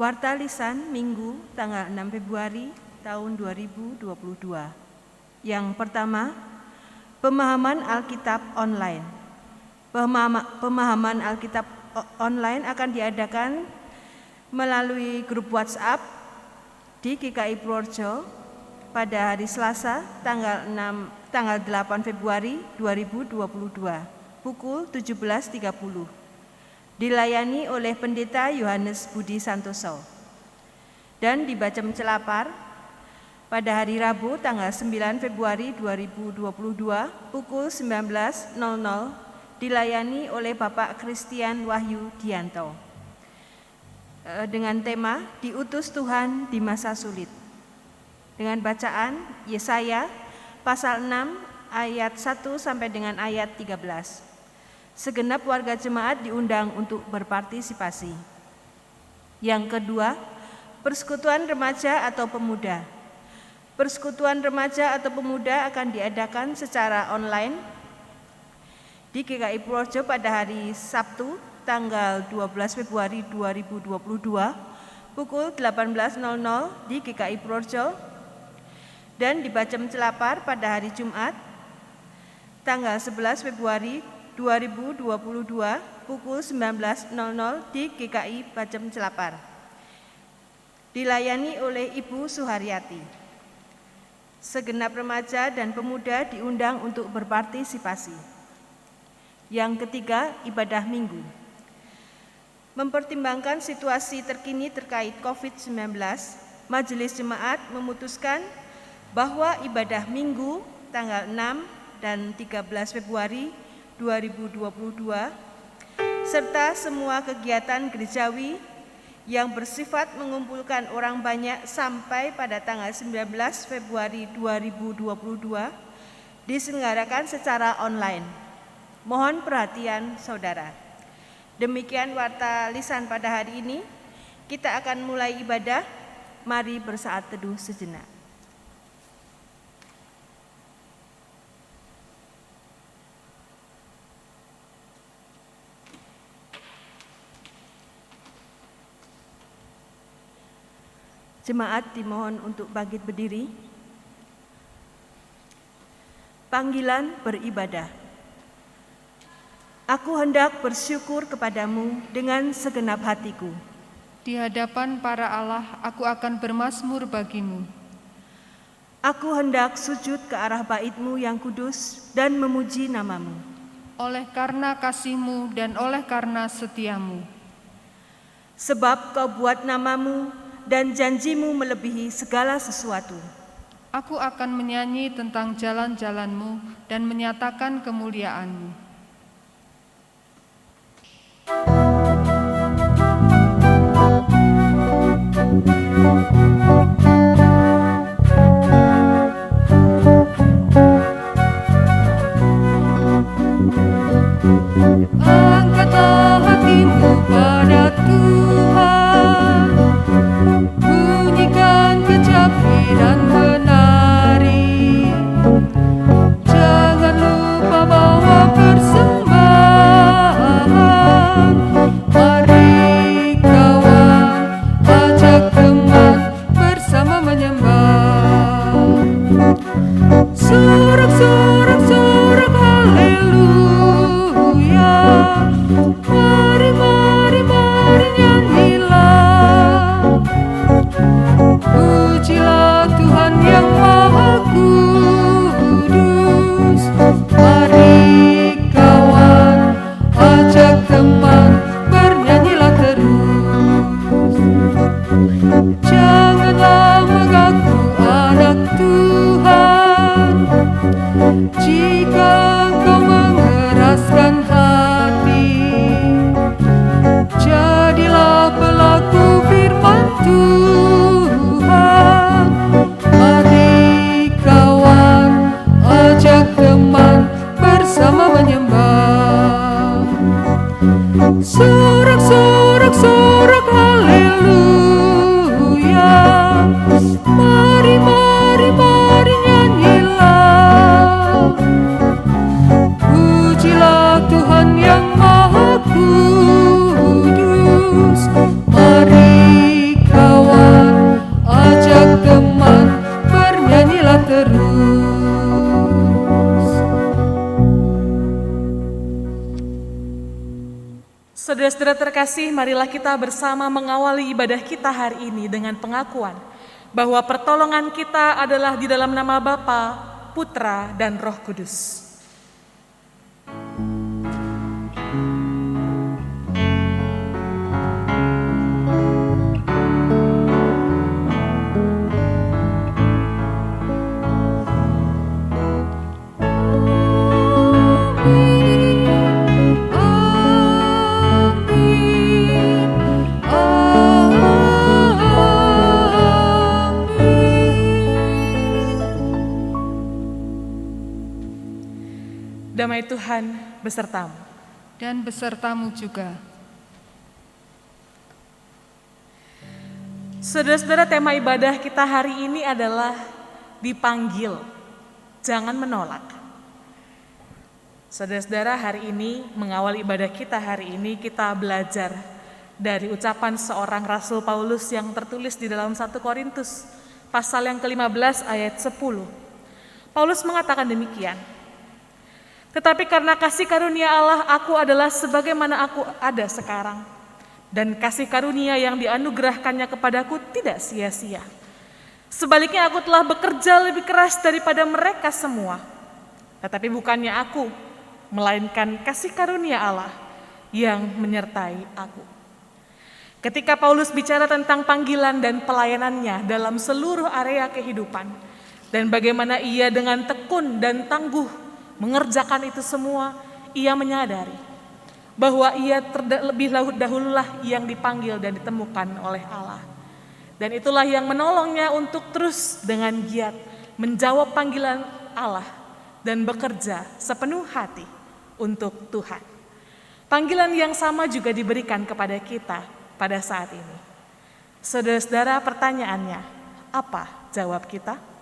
Warta Lisan Minggu tanggal 6 Februari tahun 2022. Yang pertama, pemahaman Alkitab online. Pemahaman Alkitab online akan diadakan melalui grup WhatsApp di GKI Purworejo pada hari Selasa tanggal 8 Februari 2022 pukul 17.30. Dilayani oleh Pendeta Yohanes Budi Santoso dan dibaca mencelapar pada hari Rabu tanggal 9 Februari 2022 pukul 19.00 dilayani oleh Bapak Christian Wahyu Dianto dengan tema Diutus Tuhan di Masa Sulit dengan bacaan Yesaya pasal 6 ayat 1 sampai dengan ayat 13. Segenap warga jemaat diundang untuk berpartisipasi. Yang kedua, persekutuan remaja atau pemuda. Persekutuan remaja atau pemuda akan diadakan secara online di GKI Purworejo pada hari Sabtu tanggal 12 Februari 2022 pukul 18.00 di GKI Purworejo dan dibaca mencelapar pada hari Jumat tanggal 11 Februari 2022 pukul 19.00 di GKI Bacem Celapar. Dilayani oleh Ibu Suharyati. Segenap remaja dan pemuda diundang untuk berpartisipasi. Yang ketiga, ibadah minggu. Mempertimbangkan situasi terkini terkait COVID-19, Majelis Jemaat memutuskan bahwa ibadah minggu tanggal 6 dan 13 Februari 2022 serta semua kegiatan gerejawi yang bersifat mengumpulkan orang banyak sampai pada tanggal 19 Februari 2022 diselenggarakan secara online. Mohon perhatian saudara. Demikian warta lisan pada hari ini. Kita akan mulai ibadah. Mari bersaat teduh sejenak. Jemaat dimohon untuk bangkit berdiri. Panggilan beribadah. Aku hendak bersyukur kepadamu dengan segenap hatiku. Di hadapan para Allah, aku akan bermazmur bagimu. Aku hendak sujud ke arah bait-Mu yang kudus dan memuji namamu. Oleh karena kasih-Mu dan oleh karena setia-Mu. Sebab Kau buat namamu dan janji-Mu melebihi segala sesuatu. Aku akan menyanyi tentang jalan-jalan-Mu dan menyatakan kemuliaan-Mu. Angkatlah hatimu pada Tuhan, bunyikan kecapi dan menari. Jangan lupa bawa persembahan. Mari kawan, ajak teman bersama menyembah. Sorak-sorak-sorak haleluya. Mari, mari, mari nyanyilah. Pujilah Tuhan yang Maha Kudus. Mari kawan, ajak teman, bernyanyilah terus. Janganlah mengaku anak Tuhan jika engkau mengeraskan hati. Jadilah pelaku firman Tuhan. Mari kawan, ajak teman bersama menyembah. Sorak-sorak-sorak haleluya. Mari, mari, mari nyanyilah. Pujilah Tuhan yang Maha Kudus. Mari Saudara-saudara terkasih, marilah kita bersama mengawali ibadah kita hari ini dengan pengakuan bahwa pertolongan kita adalah di dalam nama Bapa, Putra, dan Roh Kudus. Damai Tuhan besertamu. Dan besertamu juga. Saudara-saudara, tema ibadah kita hari ini adalah dipanggil, jangan menolak. Saudara-saudara, hari ini mengawal ibadah kita hari ini kita belajar dari ucapan seorang Rasul Paulus yang tertulis di dalam 1 Korintus pasal yang ke-15 ayat 10. Paulus mengatakan demikian. Tetapi karena kasih karunia Allah, aku adalah sebagaimana aku ada sekarang. Dan kasih karunia yang dianugerahkannya kepadaku tidak sia-sia. Sebaliknya aku telah bekerja lebih keras daripada mereka semua. Tetapi bukannya aku, melainkan kasih karunia Allah yang menyertai aku. Ketika Paulus bicara tentang panggilan dan pelayanannya dalam seluruh area kehidupan, dan bagaimana ia dengan tekun dan tangguh mengerjakan itu semua, ia menyadari bahwa ia terlebih dahululah yang dipanggil dan ditemukan oleh Allah. Dan itulah yang menolongnya untuk terus dengan giat menjawab panggilan Allah dan bekerja sepenuh hati untuk Tuhan. Panggilan yang sama juga diberikan kepada kita pada saat ini. Saudara-saudara, pertanyaannya, apa jawab kita?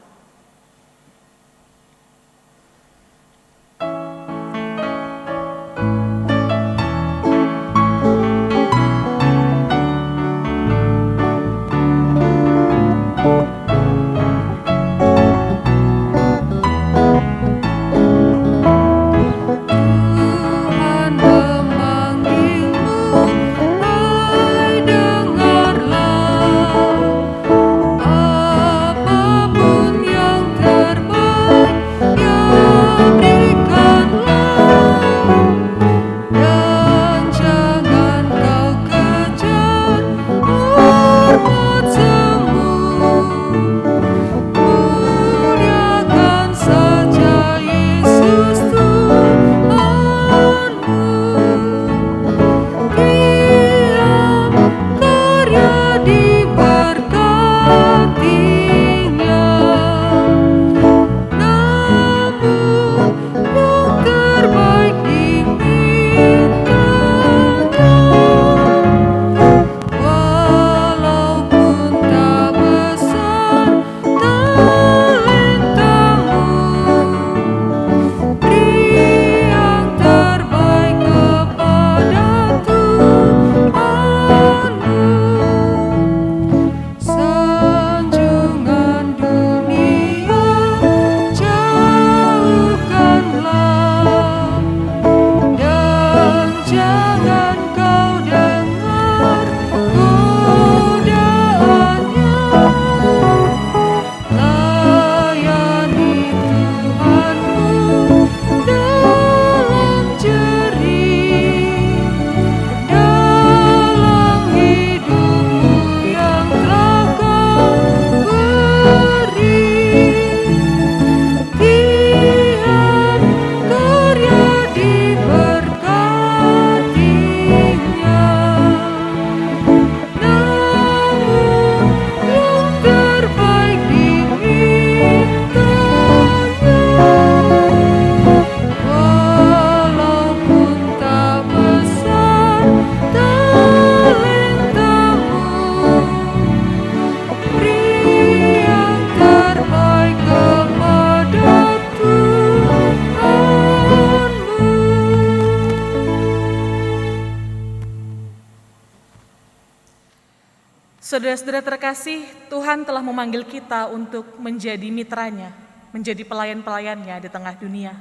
Saudara-saudara terkasih, Tuhan telah memanggil kita untuk menjadi mitranya, menjadi pelayan-pelayannya di tengah dunia,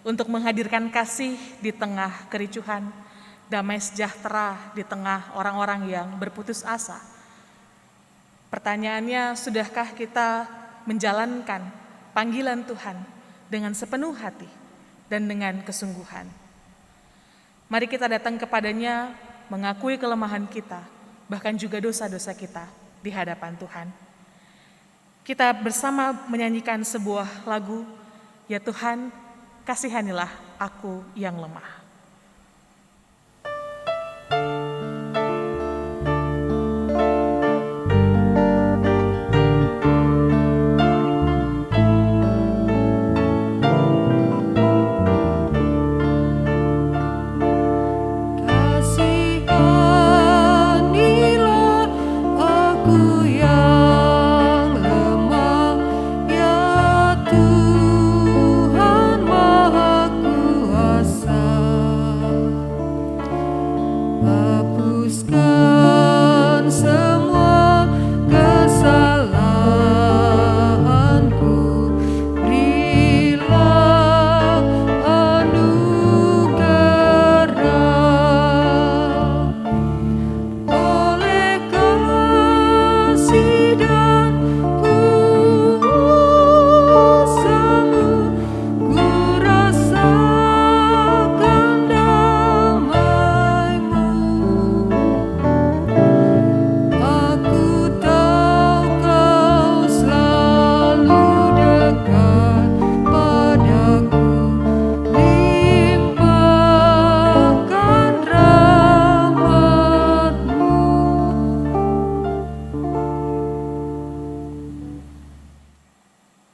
untuk menghadirkan kasih di tengah kericuhan, damai sejahtera di tengah orang-orang yang berputus asa. Pertanyaannya, sudahkah kita menjalankan panggilan Tuhan dengan sepenuh hati dan dengan kesungguhan? Mari kita datang kepadanya, mengakui kelemahan kita, bahkan juga dosa-dosa kita di hadapan Tuhan. Kita bersama menyanyikan sebuah lagu, "Ya Tuhan, kasihanilah aku yang lemah."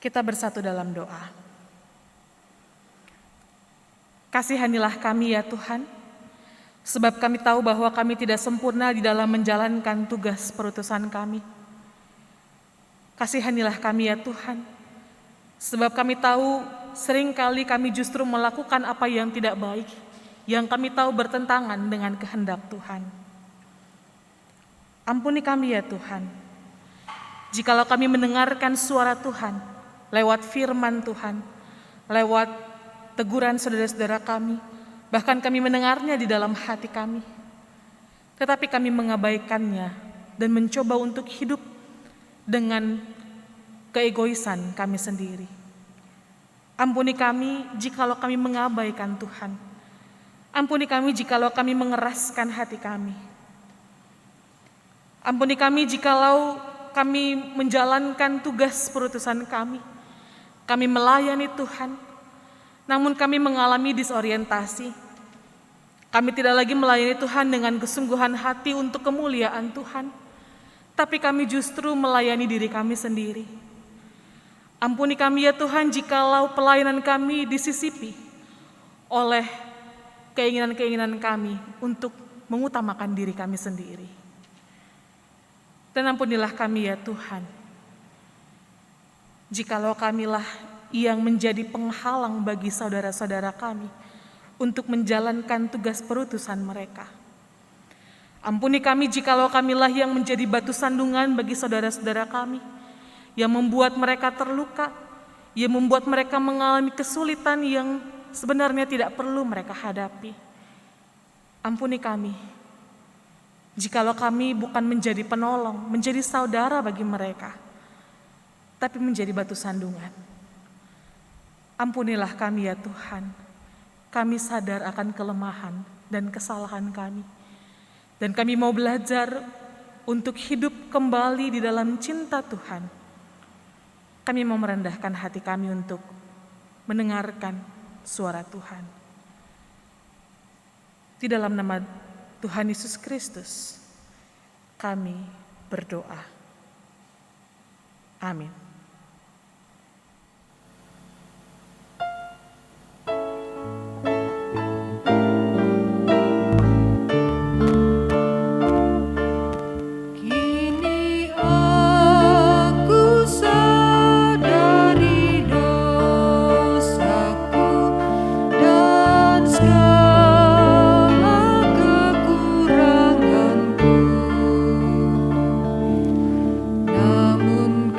Kita bersatu dalam doa. Kasihanilah kami ya Tuhan, sebab kami tahu bahwa kami tidak sempurna di dalam menjalankan tugas perutusan kami. Kasihanilah kami ya Tuhan, sebab kami tahu seringkali kami justru melakukan apa yang tidak baik, yang kami tahu bertentangan dengan kehendak Tuhan. Ampuni kami ya Tuhan, jikalau kami mendengarkan suara Tuhan, lewat firman Tuhan, lewat teguran saudara-saudara kami, bahkan kami mendengarnya di dalam hati kami, tetapi kami mengabaikannya dan mencoba untuk hidup dengan keegoisan kami sendiri. Ampuni kami jikalau kami mengabaikan Tuhan. Ampuni kami jikalau kami mengeraskan hati kami. Ampuni kami jikalau kami menjalankan tugas perutusan kami. Kami melayani Tuhan, namun kami mengalami disorientasi. Kami tidak lagi melayani Tuhan dengan kesungguhan hati untuk kemuliaan Tuhan, tapi kami justru melayani diri kami sendiri. Ampuni kami ya Tuhan jikalau pelayanan kami disisipi oleh keinginan-keinginan kami untuk mengutamakan diri kami sendiri. Dan ampunilah kami ya Tuhan, jikalau kamilah yang menjadi penghalang bagi saudara-saudara kami untuk menjalankan tugas perutusan mereka. Ampuni kami jikalau kamilah yang menjadi batu sandungan bagi saudara-saudara kami, yang membuat mereka terluka, yang membuat mereka mengalami kesulitan yang sebenarnya tidak perlu mereka hadapi. Ampuni kami jikalau kami bukan menjadi penolong, menjadi saudara bagi mereka, tapi menjadi batu sandungan. Ampunilah kami ya Tuhan, kami sadar akan kelemahan dan kesalahan kami, dan kami mau belajar untuk hidup kembali di dalam cinta Tuhan. Kami mau merendahkan hati kami untuk mendengarkan suara Tuhan. Di dalam nama Tuhan Yesus Kristus, kami berdoa. Amin. Namun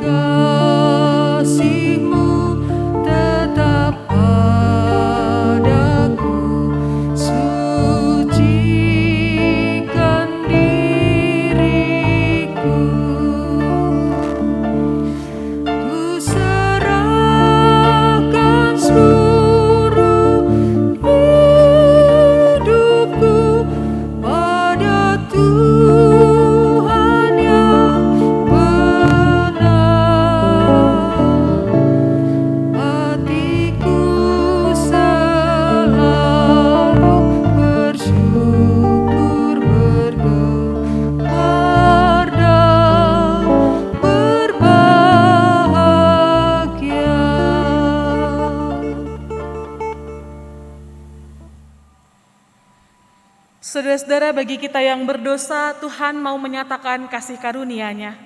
Saudara-saudara, bagi kita yang berdosa, Tuhan mau menyatakan kasih karunia-Nya.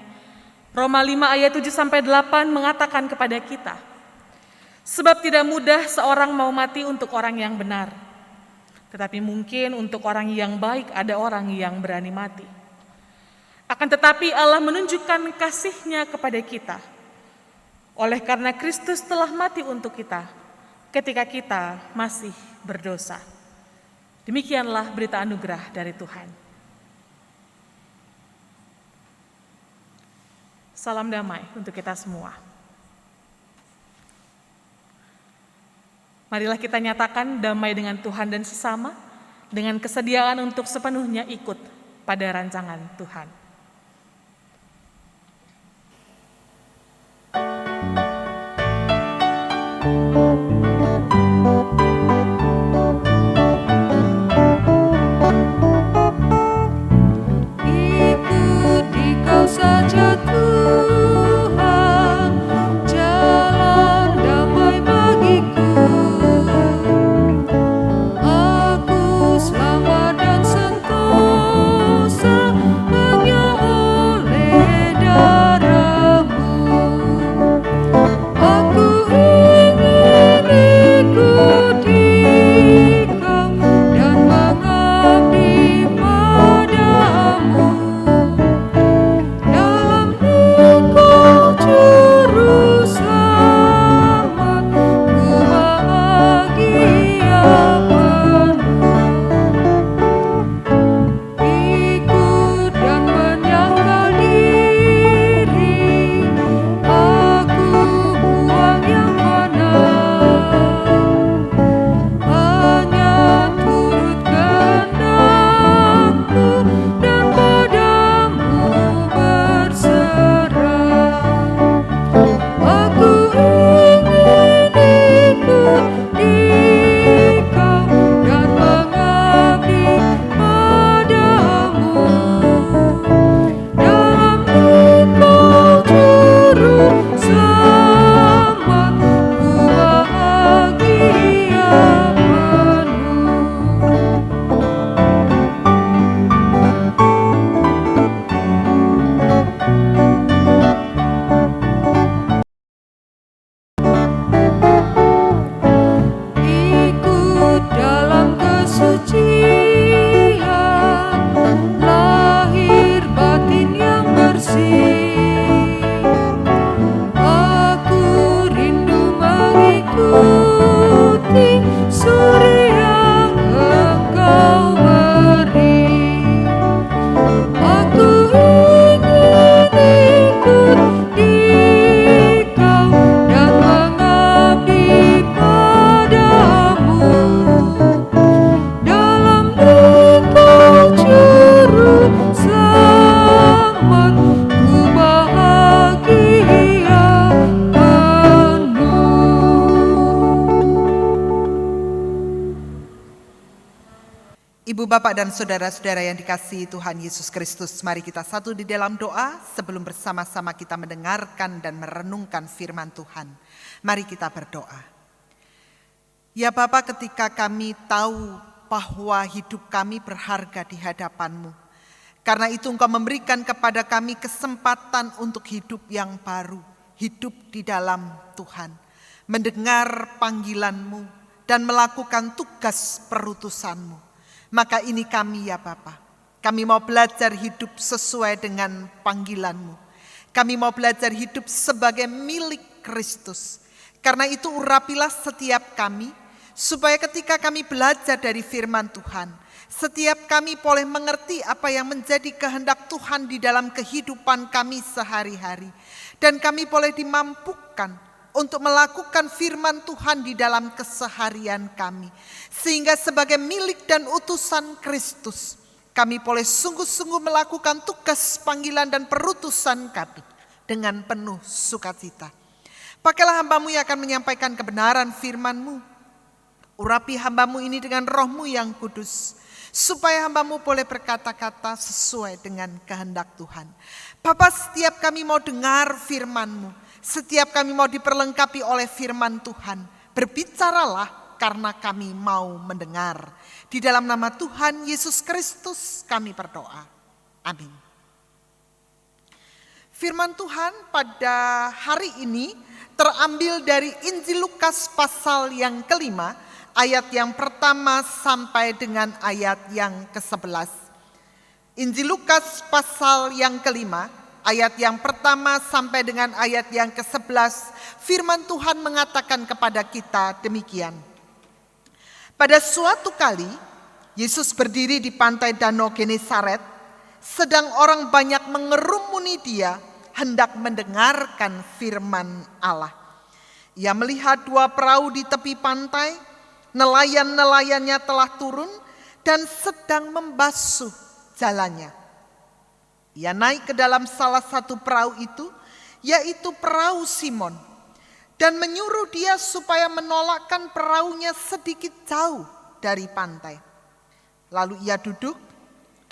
Roma 5 ayat 7-8 mengatakan kepada kita, sebab tidak mudah seorang mau mati untuk orang yang benar, tetapi mungkin untuk orang yang baik ada orang yang berani mati. Akan tetapi Allah menunjukkan kasih-Nya kepada kita, oleh karena Kristus telah mati untuk kita ketika kita masih berdosa. Demikianlah berita anugerah dari Tuhan. Salam damai untuk kita semua. Marilah kita nyatakan damai dengan Tuhan dan sesama, dengan kesediaan untuk sepenuhnya ikut pada rancangan Tuhan. Ikuti Kau saja Tuhan, jalan damai bagiku. Aku selamat dan sentosa hanya oleh darah-Mu. Aku ingin ikuti Kau dan mengabdi padamu. Dalam Engkau juru selamat, ku bahagia penuh. Ikut dan menyangkal diri, aku buang yang fana, hanya turut kehendak-Mu dan padamu berserah. Aku ingin ikuti Kau dan mengabdi padamu. Dalam Engkau juru selamat, ku bahagia penuh. Ikut dalam kesucian, lahir batin yang bersih. Aku rindu mengikuti suri yang Engkau beri. Aku ingin ikuti Kau dan mengabdi padamu. Dalam Engkau juru selamat, ku bahagia penuh. Ibu, bapak, dan saudara-saudara yang dikasihi Tuhan Yesus Kristus, mari kita satu di dalam doa sebelum bersama-sama kita mendengarkan dan merenungkan firman Tuhan. Mari kita berdoa. Ya Bapa, ketika kami tahu bahwa hidup kami berharga di hadapan-Mu, karena itu Engkau memberikan kepada kami kesempatan untuk hidup yang baru, hidup di dalam Tuhan, mendengar panggilan-Mu dan melakukan tugas perutusan-Mu. Maka ini kami ya Bapa, kami mau belajar hidup sesuai dengan panggilan-Mu. Kami mau belajar hidup sebagai milik Kristus. Karena itu urapilah setiap kami, supaya ketika kami belajar dari firman Tuhan, setiap kami boleh mengerti apa yang menjadi kehendak Tuhan di dalam kehidupan kami sehari-hari. Dan kami boleh dimampukan untuk melakukan firman Tuhan di dalam keseharian kami. Sehingga sebagai milik dan utusan Kristus, kami boleh sungguh-sungguh melakukan tugas panggilan dan perutusan kami dengan penuh sukacita. Pakailah hamba-Mu yang akan menyampaikan kebenaran firman-Mu. Urapi hamba-Mu ini dengan Roh-Mu yang kudus, supaya hamba-Mu boleh berkata-kata sesuai dengan kehendak Tuhan. Bapa, setiap kami mau dengar firman-Mu, setiap kami mau diperlengkapi oleh firman Tuhan, berbicaralah karena kami mau mendengar. Di dalam nama Tuhan Yesus Kristus kami berdoa. Amin. Firman Tuhan pada hari ini terambil dari Injil Lukas pasal yang kelima, ayat yang pertama sampai dengan ayat yang ke-11. Injil Lukas pasal yang kelima, ayat yang pertama sampai dengan ayat yang ke-11, firman Tuhan mengatakan kepada kita demikian. Pada suatu kali, Yesus berdiri di pantai Danau Genesaret, sedang orang banyak mengerumuni dia, hendak mendengarkan firman Allah. Ia melihat dua perahu di tepi pantai, nelayan-nelayannya telah turun dan sedang membasuh jalannya. Ia naik ke dalam salah satu perahu itu, yaitu perahu Simon, dan menyuruh dia supaya menolakkan perahunya sedikit jauh dari pantai. Lalu ia duduk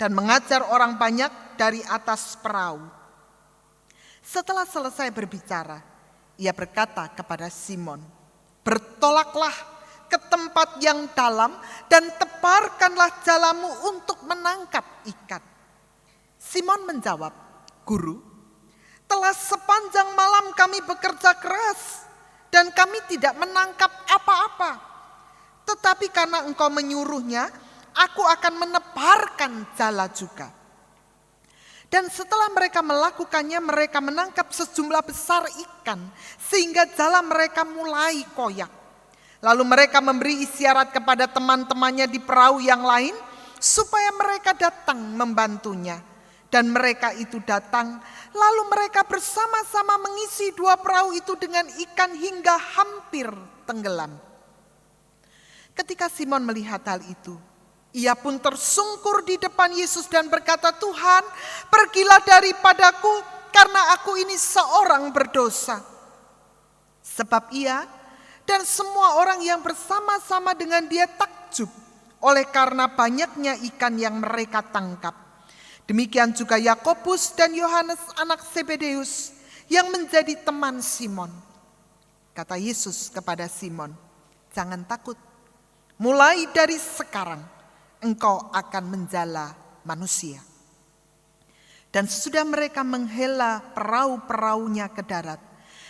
dan mengajar orang banyak dari atas perahu. Setelah selesai berbicara, ia berkata kepada Simon, "Bertolaklah ke tempat yang dalam dan tebarkanlah jalamu untuk menangkap ikan." Simon menjawab, "Guru, telah sepanjang malam kami bekerja keras dan kami tidak menangkap apa-apa. Tetapi karena engkau menyuruhnya, aku akan menebarkan jala juga." Dan setelah mereka melakukannya, mereka menangkap sejumlah besar ikan sehingga jala mereka mulai koyak. Lalu mereka memberi isyarat kepada teman-temannya di perahu yang lain supaya mereka datang membantunya. Dan mereka itu datang, lalu mereka bersama-sama mengisi dua perahu itu dengan ikan hingga hampir tenggelam. Ketika Simon melihat hal itu, ia pun tersungkur di depan Yesus dan berkata, "Tuhan, pergilah daripadaku karena aku ini seorang berdosa." Sebab ia dan semua orang yang bersama-sama dengan dia takjub oleh karena banyaknya ikan yang mereka tangkap. Demikian juga Yakobus dan Yohanes anak Zebedeus yang menjadi teman Simon. Kata Yesus kepada Simon, "Jangan takut, mulai dari sekarang engkau akan menjala manusia." Dan sesudah mereka menghela perahu-perahunya ke darat,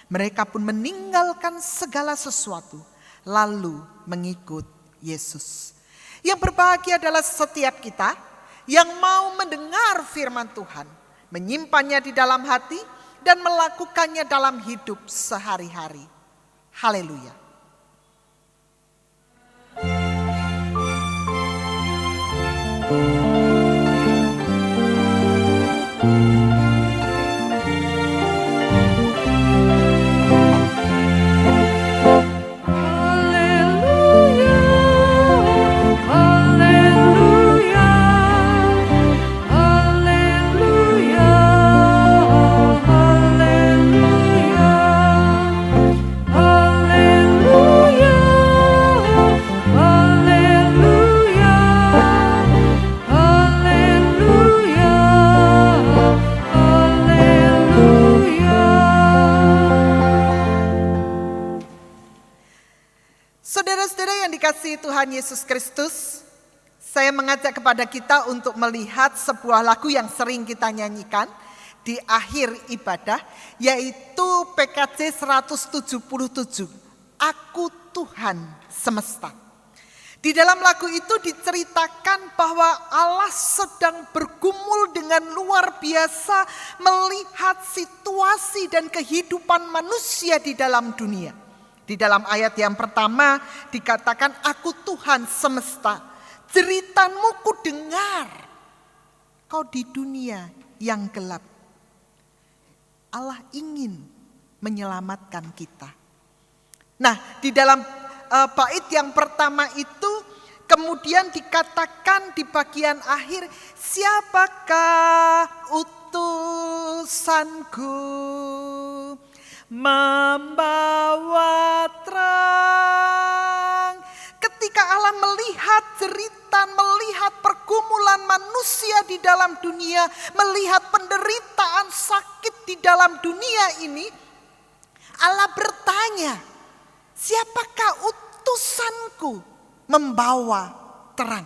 mereka pun meninggalkan segala sesuatu, lalu mengikut Yesus. Yang berbahagia adalah setiap kita yang mau mendengar firman Tuhan, menyimpannya di dalam hati, dan melakukannya dalam hidup sehari-hari. Haleluya. Saudara-saudara yang dikasihi Tuhan Yesus Kristus, saya mengajak kepada kita untuk melihat sebuah lagu yang sering kita nyanyikan di akhir ibadah, yaitu PKJ 177, "Aku Tuhan Semesta." Di dalam lagu itu diceritakan bahwa Allah sedang bergumul dengan luar biasa melihat situasi dan kehidupan manusia di dalam dunia. Di dalam ayat yang pertama dikatakan, "Aku Tuhan semesta, jeritanmu ku dengar, kau di dunia yang gelap." Allah ingin menyelamatkan kita. Nah, di dalam bait yang pertama itu kemudian dikatakan di bagian akhir, "Siapakah utusanku membawa terang?" Ketika Allah melihat jeritan, melihat pergumulan manusia di dalam dunia, melihat penderitaan sakit di dalam dunia ini, Allah bertanya, "Siapakah utusanku utusanku membawa terang?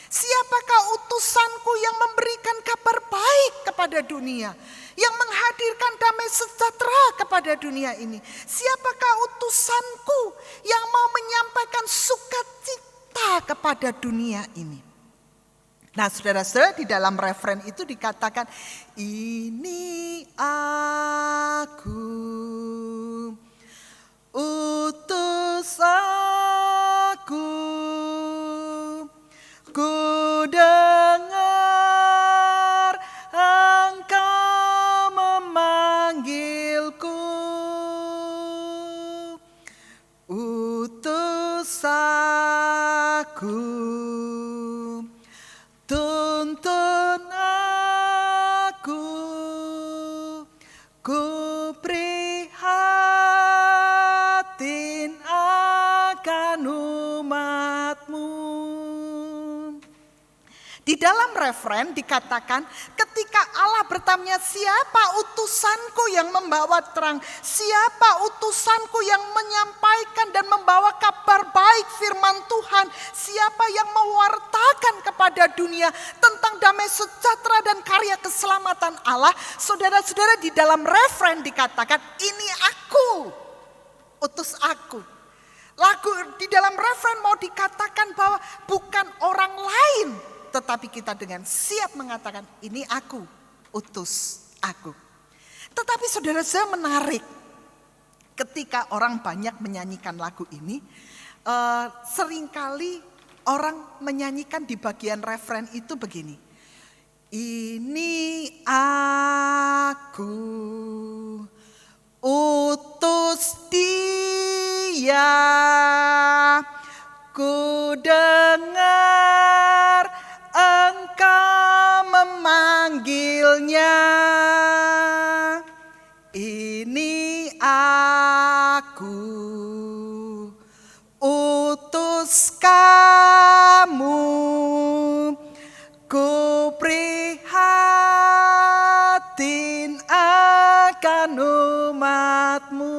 Siapakah utusanku yang memberikan kabar baik kepada dunia, yang menghadirkan damai sejahtera kepada dunia ini? Siapakah utusanku yang mau menyampaikan sukacita kepada dunia ini? Nah, saudara-saudara, di dalam referen itu dikatakan, ini aku, utus aku, ku dengar engkau memanggilku, utus aku, tuntun aku, ku prihatin akan umatmu. Di dalam referen dikatakan ketika Allah bertanya, siapa utusanku yang membawa terang, siapa utusanku yang menyampaikan dan membawa kabar baik firman Tuhan, siapa yang mewartakan kepada dunia tentang damai sejahtera dan karya keselamatan Allah. Saudara-saudara, di dalam referen dikatakan, ini aku, utus aku. Lagu di dalam referen mau dikatakan bahwa bukan orang lain, tetapi kita dengan siap mengatakan, ini aku, utus aku. Tetapi saudara-saudara, menarik, ketika orang banyak menyanyikan lagu ini, seringkali orang menyanyikan di bagian referen itu begini. Ini aku, utus dia, ku dengar engkau memanggilnya. Ini aku, utus kamu, ku prihatin akan umatmu.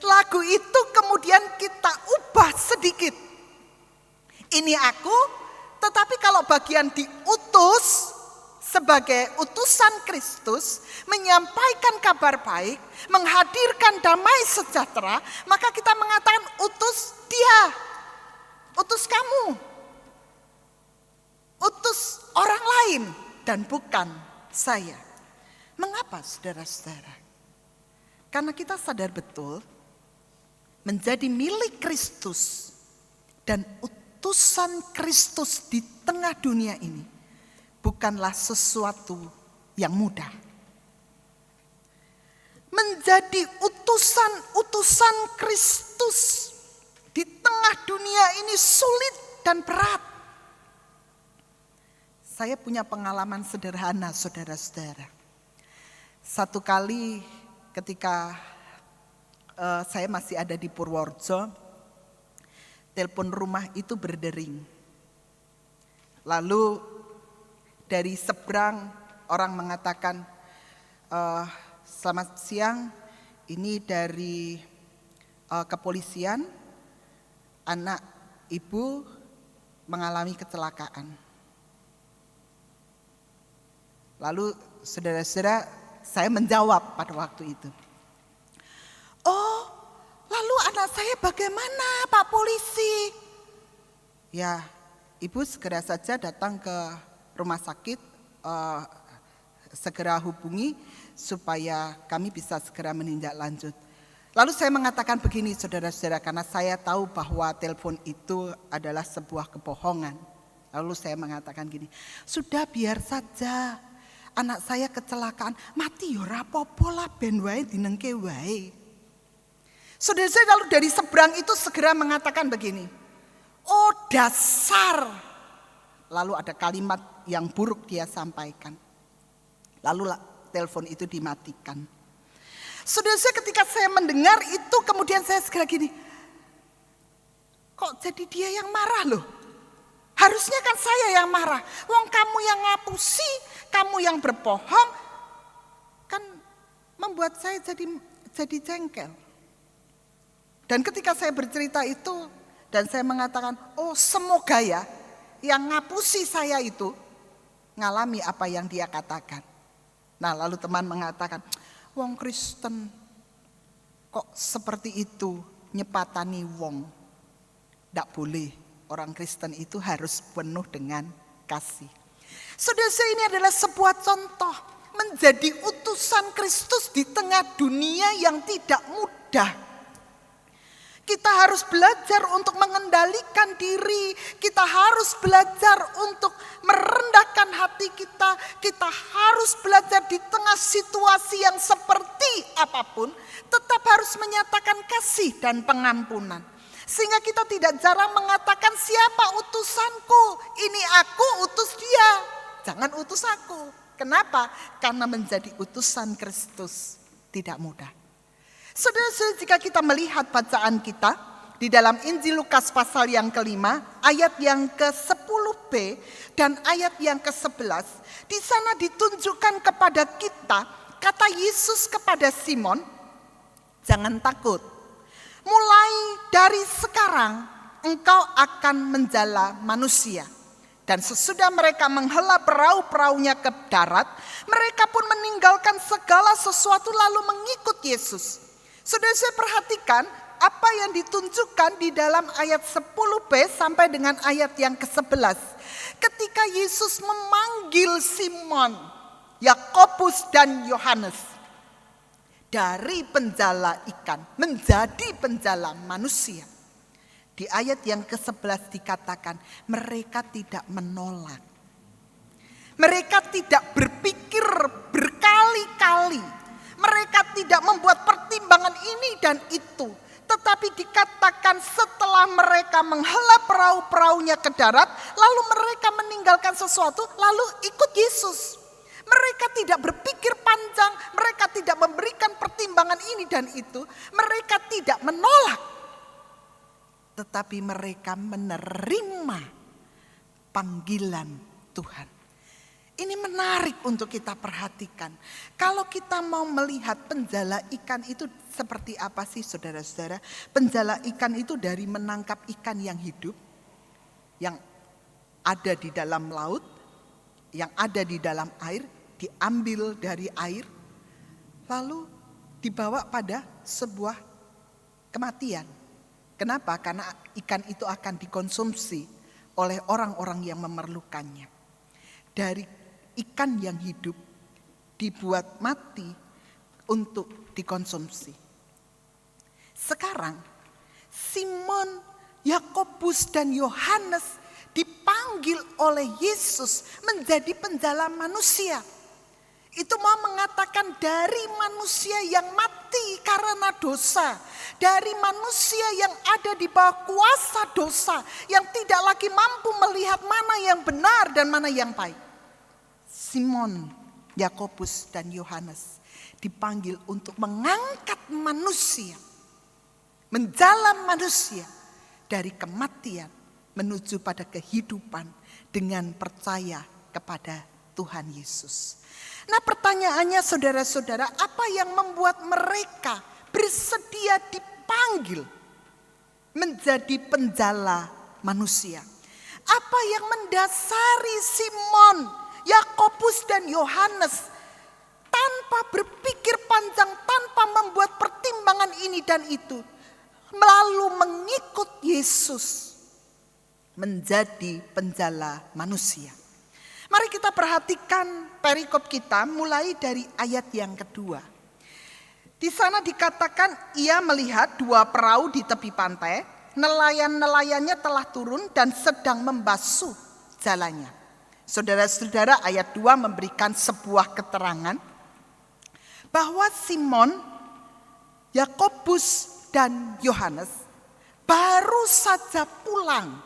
Lagu itu kemudian kita ubah sedikit. Ini aku, tetapi kalau bagian diutus sebagai utusan Kristus, menyampaikan kabar baik, menghadirkan damai sejahtera, maka kita mengatakan utus dia, utus kamu, utus orang lain dan bukan saya. Mengapa, saudara-saudara? Karena kita sadar betul menjadi milik Kristus dan utusan Kristus di tengah dunia ini bukanlah sesuatu yang mudah. Menjadi utusan Kristus di tengah dunia ini sulit dan berat. Saya punya pengalaman sederhana, saudara-saudara. Satu kali ketika saya masih ada di Purworejo, telepon rumah itu berdering. Lalu dari seberang orang mengatakan, selamat siang, ini dari kepolisian, anak ibu mengalami kecelakaan. Lalu saudara-saudara, saya menjawab pada waktu itu. Oh, lalu anak saya bagaimana, Pak Polisi? Ya, ibu segera saja datang ke rumah sakit, segera hubungi supaya kami bisa segera menindak lanjut. Lalu saya mengatakan begini, saudara-saudara, karena saya tahu bahwa telepon itu adalah sebuah kebohongan. Lalu saya mengatakan gini, sudah biar saja anak saya kecelakaan, mati ya rapopo lah ben wae dinengke wae. Saudara-saudara, lalu dari seberang itu segera mengatakan begini, oh dasar. Lalu ada kalimat yang buruk dia sampaikan. Lalu telepon itu dimatikan. Saudara-saudara, ketika saya mendengar itu kemudian saya segera gini, kok jadi dia yang marah loh? Harusnya kan saya yang marah. Wong kamu yang ngapusi, kamu yang berbohong, kan membuat saya jadi jengkel. Dan ketika saya bercerita itu, Dan saya mengatakan, oh semoga ya yang ngapusi saya itu ngalami apa yang dia katakan. Nah lalu teman mengatakan, wong Kristen kok seperti itu nyepatani wong. Tidak boleh, orang Kristen itu harus penuh dengan kasih. Saudara, ini adalah sebuah contoh menjadi utusan Kristus di tengah dunia yang tidak mudah. Kita harus belajar untuk mengendalikan diri. Kita harus belajar untuk merendahkan hati kita. Kita harus belajar di tengah situasi yang seperti apapun, tetap harus menyatakan kasih dan pengampunan. Sehingga kita tidak jarang mengatakan, siapa utusanku? Ini aku utus dia. Jangan utus aku. Kenapa? Karena menjadi utusan Kristus tidak mudah. Saudara-saudara, jika kita melihat bacaan kita di dalam Injil Lukas pasal yang kelima, ayat yang ke-10b dan ayat yang ke-11, di sana ditunjukkan kepada kita, kata Yesus kepada Simon, jangan takut. Mulai dari sekarang engkau akan menjala manusia. Dan sesudah mereka menghela perahu-perahunya ke darat, mereka pun meninggalkan segala sesuatu lalu mengikut Yesus. Sudah saya perhatikan apa yang ditunjukkan di dalam ayat 10b sampai dengan ayat yang ke-11. Ketika Yesus memanggil Simon, Yakobus dan Yohanes dari penjala ikan menjadi penjala manusia. Di ayat yang ke-11 dikatakan mereka tidak menolak. Mereka tidak berpikir berkali-kali. Mereka tidak membuat pertimbangan ini dan itu. Tetapi dikatakan setelah mereka menghela perahu-perahunya ke darat, lalu mereka meninggalkan sesuatu, lalu ikut Yesus. Mereka tidak berpikir panjang, mereka tidak memberikan pertimbangan ini dan itu. Mereka tidak menolak. Tetapi mereka menerima panggilan Tuhan. Ini menarik untuk kita perhatikan. Kalau kita mau melihat penjala ikan itu seperti apa sih saudara-saudara? Penjala ikan itu dari menangkap ikan yang hidup, yang ada di dalam laut, yang ada di dalam air, diambil dari air, lalu dibawa pada sebuah kematian. Kenapa? Karena ikan itu akan dikonsumsi oleh orang-orang yang memerlukannya. Dari ikan yang hidup dibuat mati untuk dikonsumsi. Sekarang Simon, Yakobus dan Yohanes dipanggil oleh Yesus menjadi penjala manusia. Itu mau mengatakan dari manusia yang mati karena dosa, dari manusia yang ada di bawah kuasa dosa, yang tidak lagi mampu melihat mana yang benar dan mana yang baik. Simon, Yakobus dan Yohanes dipanggil untuk mengangkat manusia, menjala manusia dari kematian menuju pada kehidupan dengan percaya kepada Tuhan Yesus. Nah pertanyaannya saudara-saudara, apa yang membuat mereka bersedia dipanggil menjadi penjala manusia? Apa yang mendasari Simon, Yakobus dan Yohanes tanpa berpikir panjang, tanpa membuat pertimbangan ini dan itu, lalu mengikut Yesus menjadi penjala manusia? Mari kita perhatikan perikop kita mulai dari ayat yang kedua. Di sana dikatakan ia melihat dua perahu di tepi pantai, nelayan-nelayannya telah turun dan sedang membasuh jalannya. Saudara-saudara, ayat 2 memberikan sebuah keterangan bahwa Simon, Yakobus dan Yohanes baru saja pulang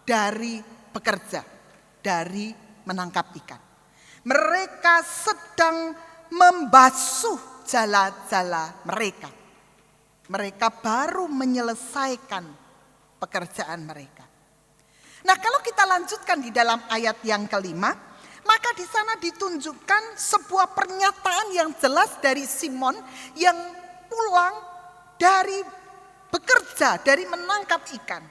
dari bekerja, dari menangkap ikan. Mereka sedang membasuh jala-jala mereka. Mereka baru menyelesaikan pekerjaan mereka. Nah, kalau kita lanjutkan di dalam ayat yang kelima, maka di sana ditunjukkan sebuah pernyataan yang jelas dari Simon yang pulang dari bekerja, dari menangkap ikan.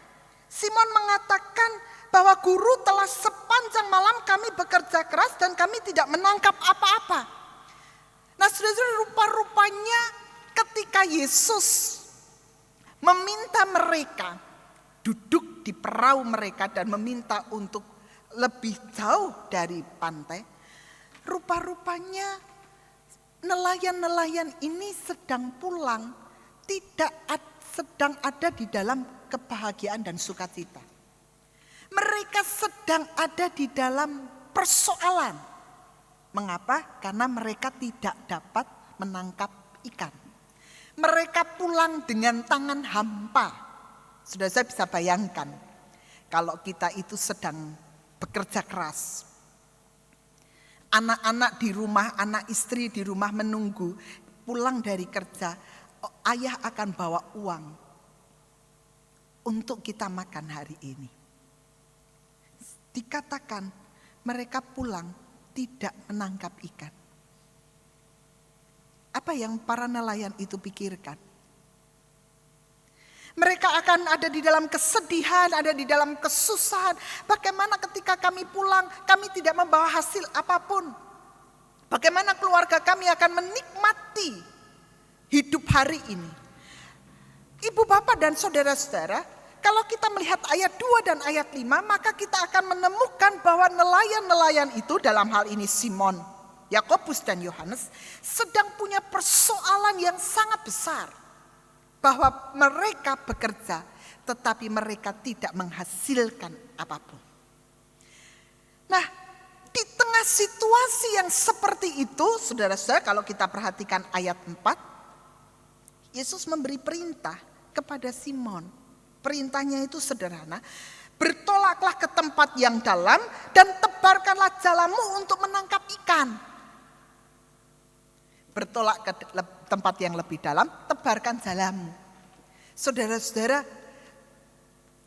Simon mengatakan bahwa guru telah sepanjang malam kami bekerja keras dan kami tidak menangkap apa-apa. Nah saudara-saudara, rupa-rupanya ketika Yesus meminta mereka duduk di perahu mereka dan meminta untuk lebih jauh dari pantai, rupa-rupanya nelayan-nelayan ini sedang pulang, tidak sedang ada di dalam kebahagiaan dan sukacita. Mereka sedang ada di dalam persoalan. Mengapa? Karena mereka tidak dapat menangkap ikan. Mereka pulang dengan tangan hampa. Sudah saya bisa bayangkan kalau kita itu sedang bekerja keras. Anak-anak di rumah, anak istri di rumah menunggu pulang dari kerja. Ayah akan bawa uang untuk kita makan hari ini. Dikatakan mereka pulang tidak menangkap ikan. Apa yang para nelayan itu pikirkan? Mereka akan ada di dalam kesedihan, ada di dalam kesusahan. Bagaimana ketika kami pulang, kami tidak membawa hasil apapun. Bagaimana keluarga kami akan menikmati hidup hari ini. Ibu bapak dan saudara-saudara, kalau kita melihat ayat 2 dan ayat 5, maka kita akan menemukan bahwa nelayan-nelayan itu, dalam hal ini Simon, Yakobus dan Yohanes, sedang punya persoalan yang sangat besar. Bahwa mereka bekerja, tetapi mereka tidak menghasilkan apapun. Nah, di tengah situasi yang seperti itu, saudara-saudara, kalau kita perhatikan ayat 4, Yesus memberi perintah kepada Simon. Perintahnya itu sederhana, bertolaklah ke tempat yang dalam dan tebarkanlah jalamu untuk menangkap ikan. Bertolak ke tempat yang lebih dalam, tebarkan jalamu. Saudara-saudara,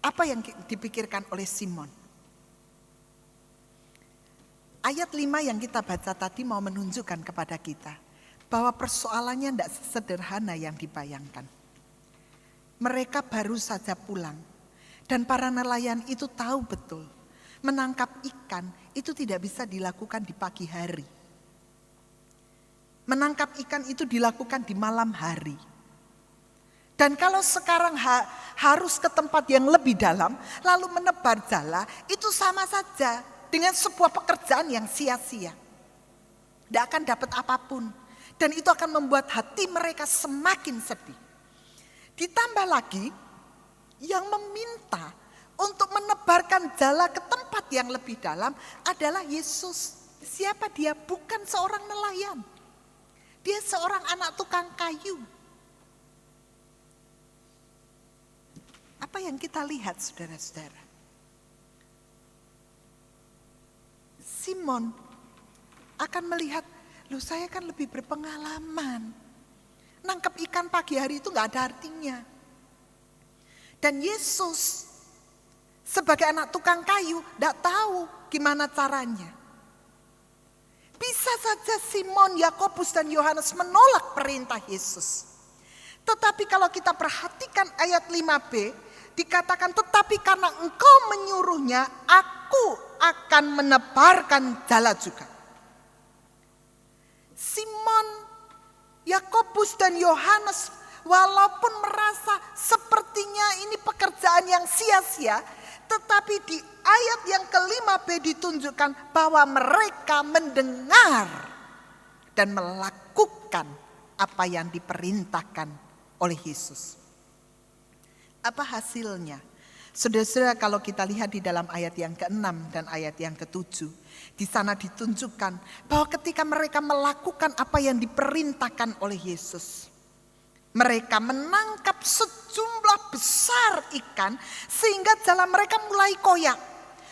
apa yang dipikirkan oleh Simon? Ayat 5 yang kita baca tadi mau menunjukkan kepada kita bahwa persoalannya tidak sederhana yang dibayangkan. Mereka baru saja pulang dan para nelayan itu tahu betul menangkap ikan itu tidak bisa dilakukan di pagi hari. Menangkap ikan itu dilakukan di malam hari. Dan kalau sekarang harus ke tempat yang lebih dalam, lalu menebar jala, itu sama saja dengan sebuah pekerjaan yang sia-sia. Tidak akan dapat apapun. Dan itu akan membuat hati mereka semakin sedih. Ditambah lagi, yang meminta untuk menebarkan jala ke tempat yang lebih dalam adalah Yesus. Siapa dia? Bukan seorang nelayan. Dia seorang anak tukang kayu. Apa yang kita lihat saudara-saudara? Simon akan melihat, loh saya kan lebih berpengalaman. Nangkep ikan pagi hari itu gak ada artinya. Dan Yesus sebagai anak tukang kayu gak tahu gimana caranya. Bisa saja Simon, Yakobus dan Yohanes menolak perintah Yesus. Tetapi kalau kita perhatikan ayat 5b, dikatakan tetapi karena engkau menyuruhnya, aku akan menebarkan jala juga. Simon, Yakobus dan Yohanes walaupun merasa sepertinya ini pekerjaan yang sia-sia, tetapi di ayat yang ke-5b ditunjukkan bahwa mereka mendengar dan melakukan apa yang diperintahkan oleh Yesus. Apa hasilnya? Saudara-saudara, kalau kita lihat di dalam ayat yang ke-6 dan ayat yang ke-7, di sana ditunjukkan bahwa ketika mereka melakukan apa yang diperintahkan oleh Yesus, mereka menangkap sejumlah besar ikan sehingga jala mereka mulai koyak.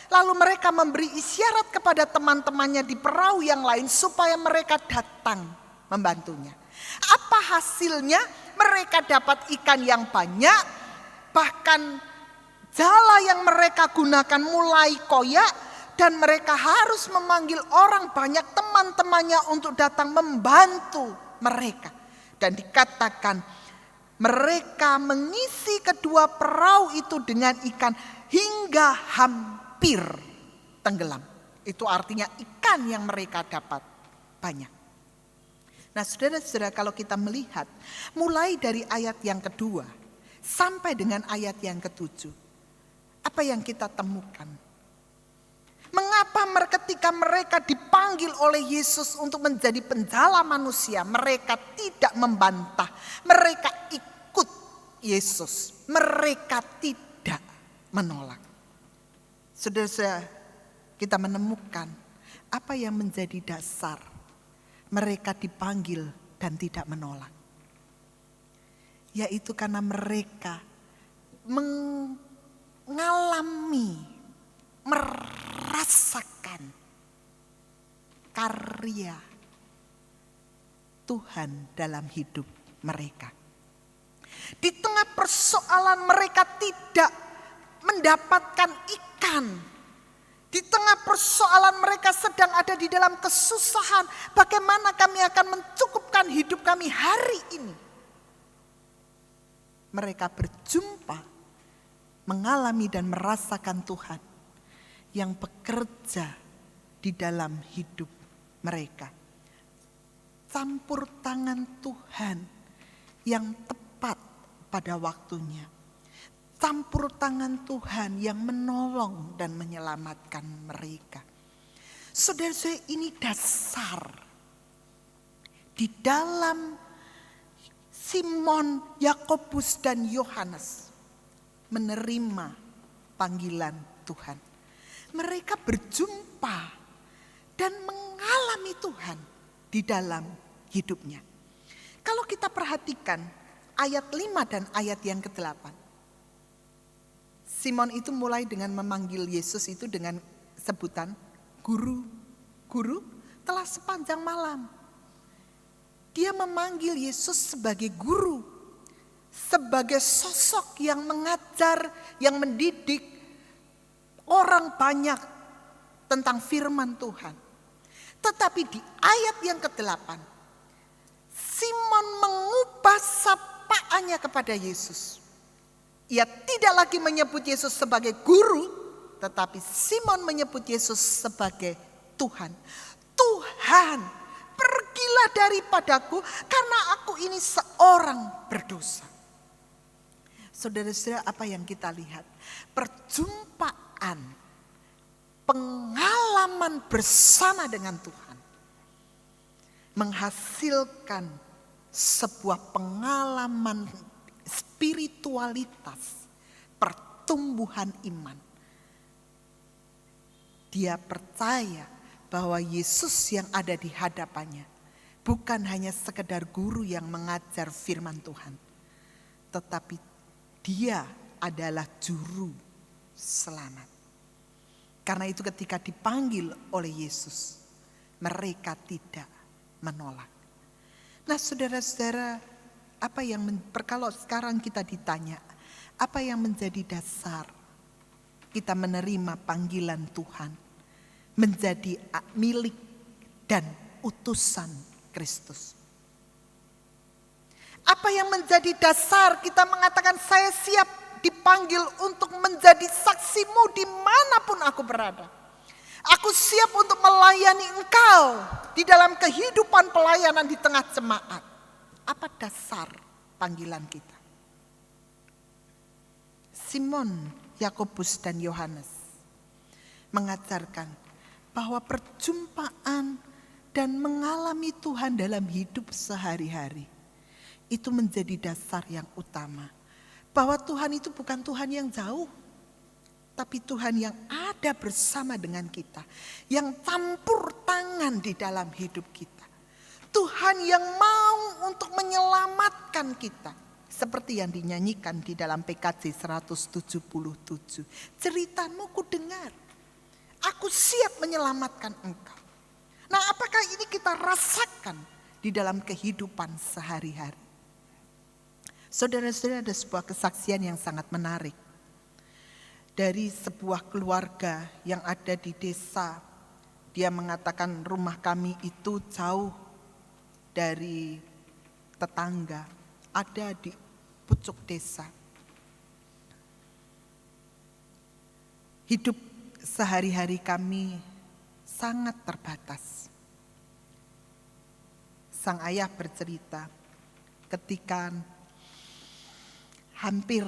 Lalu mereka memberi isyarat kepada teman-temannya di perahu yang lain supaya mereka datang membantunya. Apa hasilnya? Mereka dapat ikan yang banyak, bahkan jala yang mereka gunakan mulai koyak dan mereka harus memanggil orang banyak teman-temannya untuk datang membantu mereka. Dan dikatakan mereka mengisi kedua perahu itu dengan ikan hingga hampir tenggelam. Itu artinya ikan yang mereka dapat banyak. Nah saudara-saudara, kalau kita melihat mulai dari ayat yang kedua sampai dengan ayat yang ketujuh, apa yang kita temukan? Mengapa ketika mereka dipanggil oleh Yesus untuk menjadi penjala manusia, mereka tidak membantah, mereka ikut Yesus, mereka tidak menolak. Saudara-saudara, kita menemukan apa yang menjadi dasar mereka dipanggil dan tidak menolak. Yaitu karena mereka mengalami, merasakan karya Tuhan dalam hidup mereka. Di tengah persoalan mereka tidak mendapatkan ikan. Di tengah persoalan mereka sedang ada di dalam kesusahan. Bagaimana kami akan mencukupkan hidup kami hari ini? Mereka berjumpa, mengalami dan merasakan Tuhan yang bekerja di dalam hidup mereka. Campur tangan Tuhan yang tepat pada waktunya. Campur tangan Tuhan yang menolong dan menyelamatkan mereka. Saudara-saudara, ini dasar di dalam Simon, Yakobus dan Yohanes menerima panggilan Tuhan. Mereka berjumpa dan mengalami Tuhan di dalam hidupnya. Kalau kita perhatikan ayat 5 dan ayat yang ke-8. Simon itu mulai dengan memanggil Yesus itu dengan sebutan guru. Guru telah sepanjang malam. Dia memanggil Yesus sebagai guru. Sebagai sosok yang mengajar, yang mendidik orang banyak tentang firman Tuhan. Tetapi di ayat yang ke-8, Simon mengubah sapaannya kepada Yesus. Ia tidak lagi menyebut Yesus sebagai guru, tetapi Simon menyebut Yesus sebagai Tuhan. Tuhan, pergilah daripadaku karena aku ini seorang berdosa. Saudara-saudara, apa yang kita lihat? Perjumpaan, pengalaman bersama dengan Tuhan menghasilkan sebuah pengalaman spiritualitas, pertumbuhan iman. Dia percaya bahwa Yesus yang ada di hadapannya bukan hanya sekedar guru yang mengajar firman Tuhan, tetapi dia adalah juru selamat. Karena itu ketika dipanggil oleh Yesus, mereka tidak menolak. Nah saudara-saudara, apa yang kalau sekarang kita ditanya, apa yang menjadi dasar kita menerima panggilan Tuhan, menjadi milik dan utusan Kristus? Apa yang menjadi dasar kita mengatakan saya siap dipanggil untuk menjadi saksimu dimanapun aku berada. Aku siap untuk melayani engkau di dalam kehidupan pelayanan di tengah jemaat. Apa dasar panggilan kita? Simon, Yakobus dan Yohanes mengajarkan bahwa perjumpaan dan mengalami Tuhan dalam hidup sehari-hari itu menjadi dasar yang utama. Bahwa Tuhan itu bukan Tuhan yang jauh, tapi Tuhan yang ada bersama dengan kita, yang campur tangan di dalam hidup kita. Tuhan yang mau untuk menyelamatkan kita. Seperti yang dinyanyikan di dalam PKJ 177. Ceritamu ku dengar, aku siap menyelamatkan engkau. Nah, apakah ini kita rasakan di dalam kehidupan sehari-hari? Saudara-saudara, ada sebuah kesaksian yang sangat menarik. Dari sebuah keluarga yang ada di desa. Dia mengatakan rumah kami itu jauh dari tetangga. Ada di pucuk desa. Hidup sehari-hari kami sangat terbatas. Sang ayah bercerita ketika hampir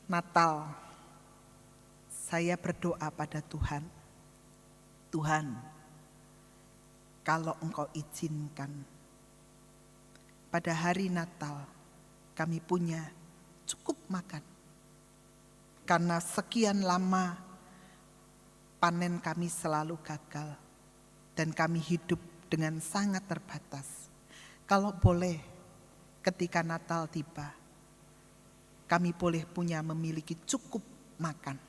Natal, saya berdoa pada Tuhan, Tuhan, kalau Engkau izinkan, pada hari Natal kami punya cukup makan. Karena sekian lama panen kami selalu gagal dan kami hidup dengan sangat terbatas. Kalau boleh ketika Natal tiba, kami boleh punya memiliki cukup makan.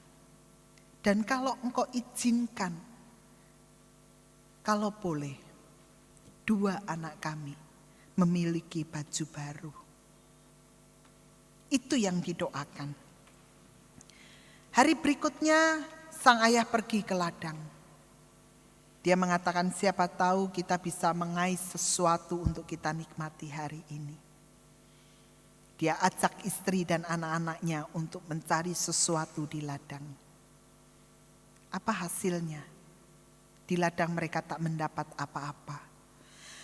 Dan kalau Engkau izinkan, kalau boleh, 2 anak kami memiliki baju baru. Itu yang didoakan. Hari berikutnya sang ayah pergi ke ladang. Dia mengatakan siapa tahu kita bisa mengais sesuatu untuk kita nikmati hari ini. Dia ajak istri dan anak-anaknya untuk mencari sesuatu di ladang. Apa hasilnya? Di ladang mereka tak mendapat apa-apa.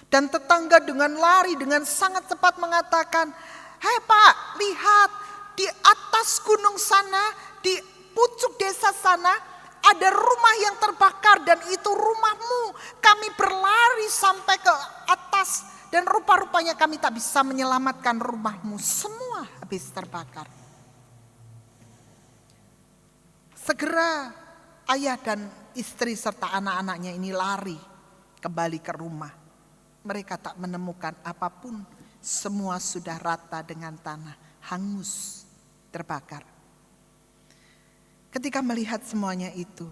Dan tetangga dengan lari dengan sangat cepat mengatakan, "Hei Pak, lihat di atas gunung sana, di pucuk desa sana, ada rumah yang terbakar dan itu rumahmu. Kami berlari sampai ke atas dan rupa-rupanya kami tak bisa menyelamatkan rumahmu. Semua habis terbakar." Segera ayah dan istri serta anak-anaknya ini lari kembali ke rumah. Mereka tak menemukan apapun, semua sudah rata dengan tanah, hangus, terbakar. Ketika melihat semuanya itu,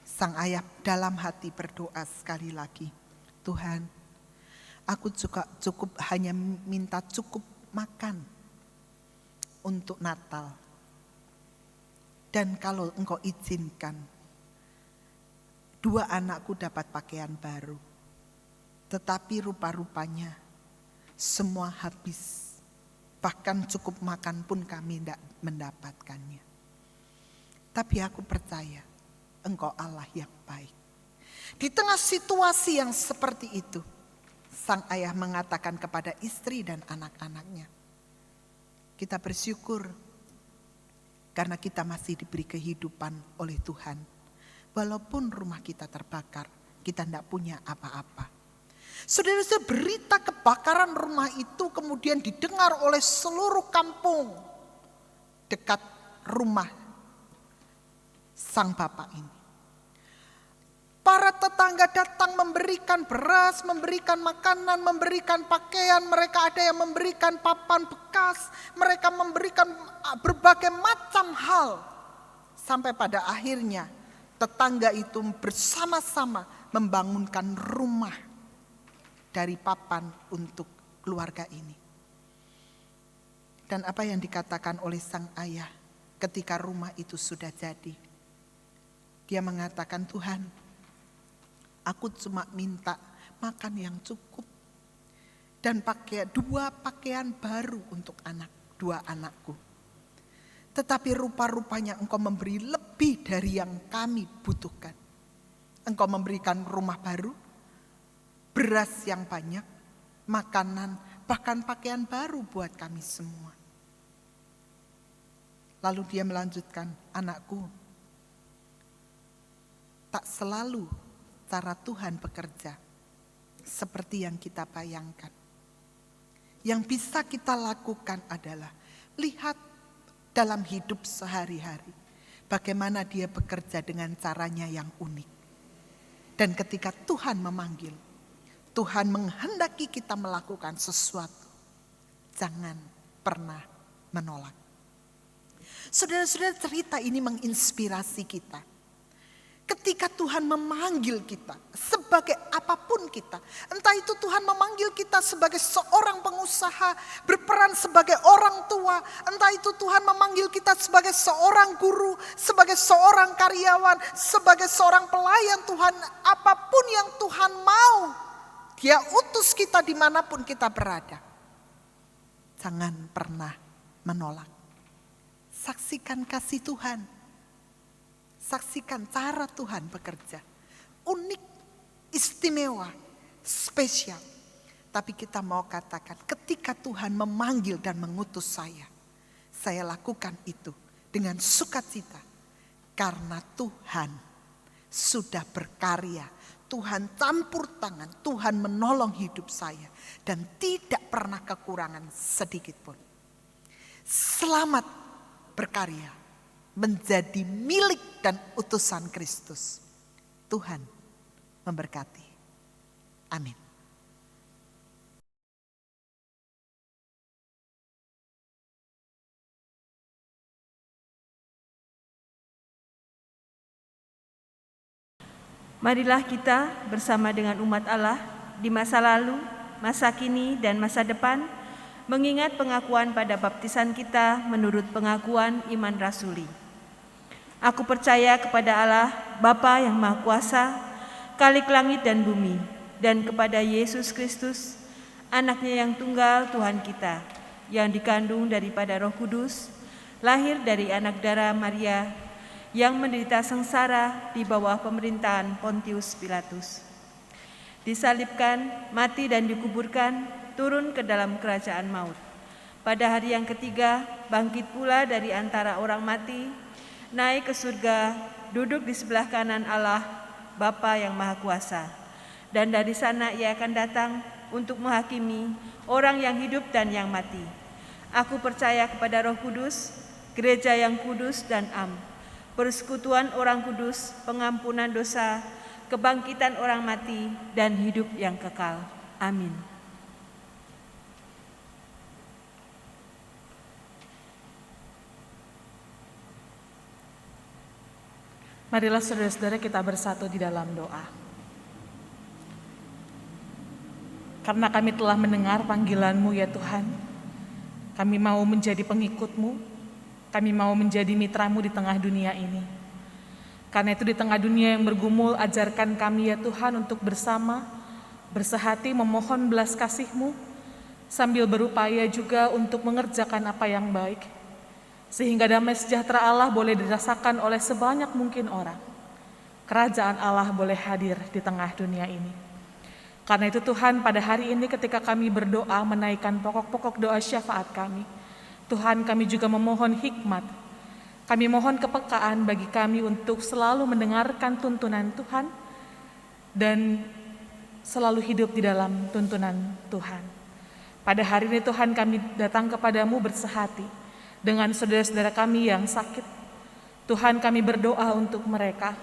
sang ayah dalam hati berdoa sekali lagi, Tuhan, aku juga cukup hanya minta cukup makan untuk Natal. Dan kalau Engkau izinkan, 2 anakku dapat pakaian baru. Tetapi rupa-rupanya semua habis. Bahkan cukup makan pun kami tidak mendapatkannya. Tapi aku percaya Engkau Allah yang baik. Di tengah situasi yang seperti itu, sang ayah mengatakan kepada istri dan anak-anaknya, kita bersyukur karena kita masih diberi kehidupan oleh Tuhan. Walaupun rumah kita terbakar, kita tidak punya apa-apa. Saudara-saudara, berita kebakaran rumah itu kemudian didengar oleh seluruh kampung dekat rumah sang bapak ini. Para tetangga datang memberikan beras, memberikan makanan, memberikan pakaian. Mereka ada yang memberikan papan bekas. Mereka memberikan berbagai macam hal. Sampai pada akhirnya tetangga itu bersama-sama membangunkan rumah dari papan untuk keluarga ini. Dan apa yang dikatakan oleh sang ayah ketika rumah itu sudah jadi? Dia mengatakan, Tuhan, aku cuma minta makan yang cukup dan pakai 2 pakaian baru untuk 2 anakku. Tetapi rupa-rupanya Engkau memberi lebih dari yang kami butuhkan. Engkau memberikan rumah baru, beras yang banyak, makanan, bahkan pakaian baru buat kami semua. Lalu dia melanjutkan, anakku, tak selalu cara Tuhan bekerja seperti yang kita bayangkan. Yang bisa kita lakukan adalah lihat dalam hidup sehari-hari bagaimana dia bekerja dengan caranya yang unik. Dan ketika Tuhan memanggil, Tuhan menghendaki kita melakukan sesuatu, jangan pernah menolak. Saudara-saudara, cerita ini menginspirasi kita. Ketika Tuhan memanggil kita sebagai apapun kita, entah itu Tuhan memanggil kita sebagai seorang pengusaha, berperan sebagai orang tua, entah itu Tuhan memanggil kita sebagai seorang guru, sebagai seorang karyawan, sebagai seorang pelayan Tuhan, apapun yang Tuhan mau, Dia utus kita dimanapun kita berada. Jangan pernah menolak. Saksikan kasih Tuhan. Saksikan cara Tuhan bekerja. Unik, istimewa, spesial. Tapi kita mau katakan, ketika Tuhan memanggil dan mengutus saya lakukan itu dengan sukacita. Karena Tuhan sudah berkarya, Tuhan campur tangan, Tuhan menolong hidup saya. Dan tidak pernah kekurangan sedikit pun. Selamat berkarya, menjadi milik dan utusan Kristus. Tuhan memberkati. Amin. Marilah kita bersama dengan umat Allah di masa lalu, masa kini, dan masa depan mengingat pengakuan pada baptisan kita menurut pengakuan iman rasuli. Aku percaya kepada Allah, Bapa yang Maha Kuasa, Khalik langit dan bumi, dan kepada Yesus Kristus, Anaknya yang tunggal Tuhan kita, yang dikandung daripada Roh Kudus, lahir dari anak darah Maria, yang menderita sengsara di bawah pemerintahan Pontius Pilatus. Disalibkan, mati dan dikuburkan, turun ke dalam kerajaan maut. Pada hari yang ketiga, bangkit pula dari antara orang mati, naik ke surga, duduk di sebelah kanan Allah, Bapa yang Maha Kuasa. Dan dari sana ia akan datang untuk menghakimi orang yang hidup dan yang mati. Aku percaya kepada Roh Kudus, gereja yang kudus dan am, persekutuan orang kudus, pengampunan dosa, kebangkitan orang mati, dan hidup yang kekal. Amin. Marilah saudara-saudara kita bersatu di dalam doa. Karena kami telah mendengar panggilan-Mu ya Tuhan, kami mau menjadi pengikut-Mu. Kami mau menjadi mitra-Mu di tengah dunia ini. Karena itu di tengah dunia yang bergumul, ajarkan kami ya Tuhan untuk bersama, bersehati memohon belas kasih-Mu, sambil berupaya juga untuk mengerjakan apa yang baik, sehingga damai sejahtera Allah boleh dirasakan oleh sebanyak mungkin orang. Kerajaan Allah boleh hadir di tengah dunia ini. Karena itu Tuhan, pada hari ini ketika kami berdoa menaikkan pokok-pokok doa syafaat kami, Tuhan, kami juga memohon hikmat. Kami mohon kepekaan bagi kami untuk selalu mendengarkan tuntunan Tuhan dan selalu hidup di dalam tuntunan Tuhan. Pada hari ini Tuhan, kami datang kepadamu bersehati dengan saudara-saudara kami yang sakit. Tuhan, kami berdoa untuk mereka.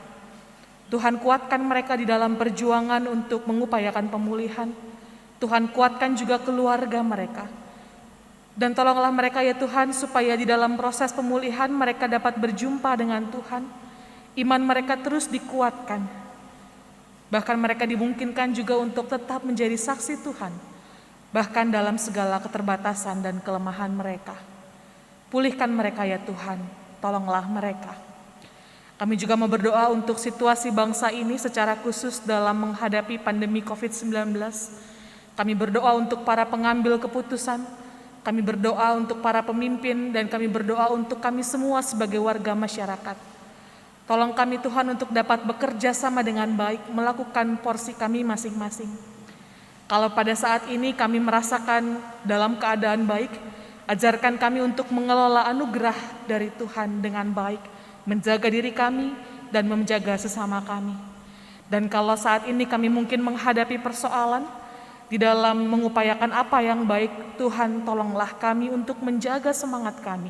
Tuhan, kuatkan mereka di dalam perjuangan untuk mengupayakan pemulihan. Tuhan, kuatkan juga keluarga mereka. Dan tolonglah mereka ya Tuhan, supaya di dalam proses pemulihan mereka dapat berjumpa dengan Tuhan. Iman mereka terus dikuatkan. Bahkan mereka dimungkinkan juga untuk tetap menjadi saksi Tuhan, bahkan dalam segala keterbatasan dan kelemahan mereka. Pulihkan mereka ya Tuhan, tolonglah mereka. Kami juga mau berdoa untuk situasi bangsa ini secara khusus dalam menghadapi pandemi COVID-19. Kami berdoa untuk para pengambil keputusan, kami berdoa untuk para pemimpin, dan kami berdoa untuk kami semua sebagai warga masyarakat. Tolong kami Tuhan untuk dapat bekerja sama dengan baik, melakukan porsi kami masing-masing. Kalau pada saat ini kami merasakan dalam keadaan baik, ajarkan kami untuk mengelola anugerah dari Tuhan dengan baik, menjaga diri kami dan menjaga sesama kami. Dan kalau saat ini kami mungkin menghadapi persoalan, di dalam mengupayakan apa yang baik, Tuhan tolonglah kami untuk menjaga semangat kami.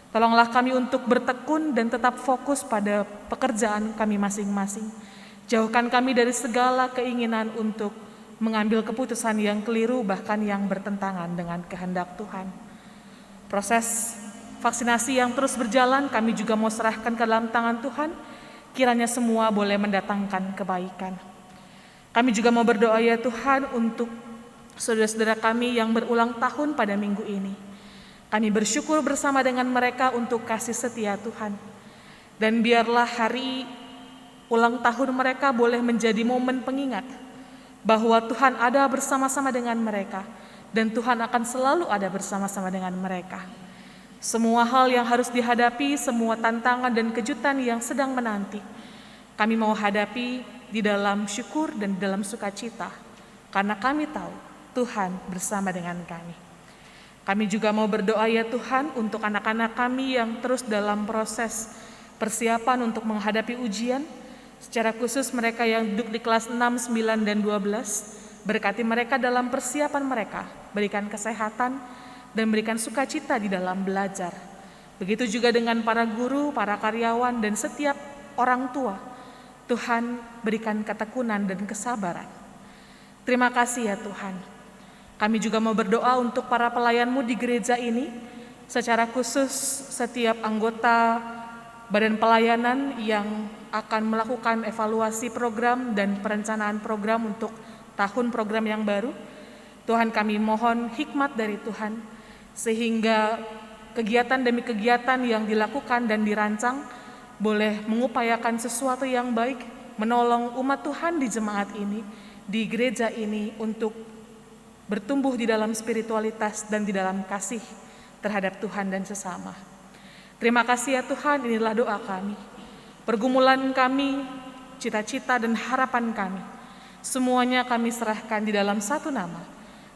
Tolonglah kami untuk bertekun dan tetap fokus pada pekerjaan kami masing-masing. Jauhkan kami dari segala keinginan untuk mengambil keputusan yang keliru, bahkan yang bertentangan dengan kehendak Tuhan. Proses vaksinasi yang terus berjalan, kami juga mau serahkan ke dalam tangan Tuhan. Kiranya semua boleh mendatangkan kebaikan. Kami juga mau berdoa ya Tuhan untuk saudara-saudara kami yang berulang tahun pada minggu ini. Kami bersyukur bersama dengan mereka untuk kasih setia Tuhan. Dan biarlah hari ulang tahun mereka boleh menjadi momen pengingat bahwa Tuhan ada bersama-sama dengan mereka dan Tuhan akan selalu ada bersama-sama dengan mereka. semua hal yang harus dihadapi, semua tantangan dan kejutan yang sedang menanti, kami mau hadapi di dalam syukur dan dalam sukacita, karena kami tahu Tuhan bersama dengan kami. Kami juga mau berdoa ya Tuhan untuk anak-anak kami yang terus dalam proses persiapan untuk menghadapi ujian, secara khusus mereka yang duduk di kelas 6, 9, dan 12, berkati mereka dalam persiapan mereka, berikan kesehatan dan berikan sukacita di dalam belajar. Begitu juga dengan para guru, para karyawan, dan setiap orang tua. Tuhan berikan ketekunan dan kesabaran. Terima kasih ya Tuhan. Kami juga mau berdoa untuk para pelayan-Mu di gereja ini, secara khusus setiap anggota badan pelayanan yang akan melakukan evaluasi program dan perencanaan program untuk tahun program yang baru. Tuhan, kami mohon hikmat dari Tuhan, sehingga kegiatan demi kegiatan yang dilakukan dan dirancang boleh mengupayakan sesuatu yang baik, menolong umat Tuhan di jemaat ini, di gereja ini untuk bertumbuh di dalam spiritualitas dan di dalam kasih terhadap Tuhan dan sesama. Terima kasih ya Tuhan, inilah doa kami. Pergumulan kami, cita-cita dan harapan kami, semuanya kami serahkan di dalam satu nama,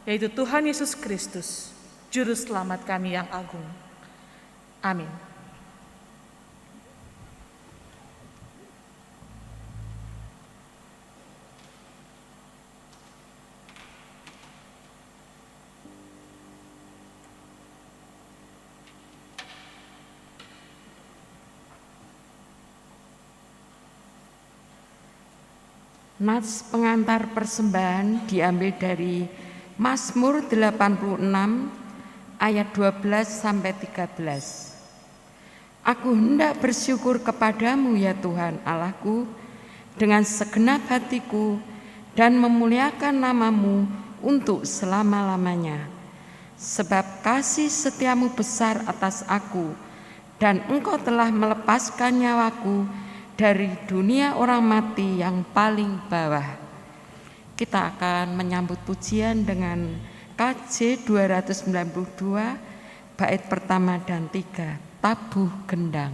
yaitu Tuhan Yesus Kristus, Juru Selamat kami yang agung. Amin. Nats pengantar persembahan diambil dari Mazmur 86 ayat 12 sampai 13. Aku hendak bersyukur kepadamu ya Tuhan Allahku dengan segenap hatiku dan memuliakan namamu untuk selama-lamanya. Sebab kasih setiamu besar atas aku dan engkau telah melepaskan nyawaku dari dunia orang mati yang paling bawah. Kita akan menyambut pujian dengan KJ 292 bait pertama dan 3, Tabuh Gendang.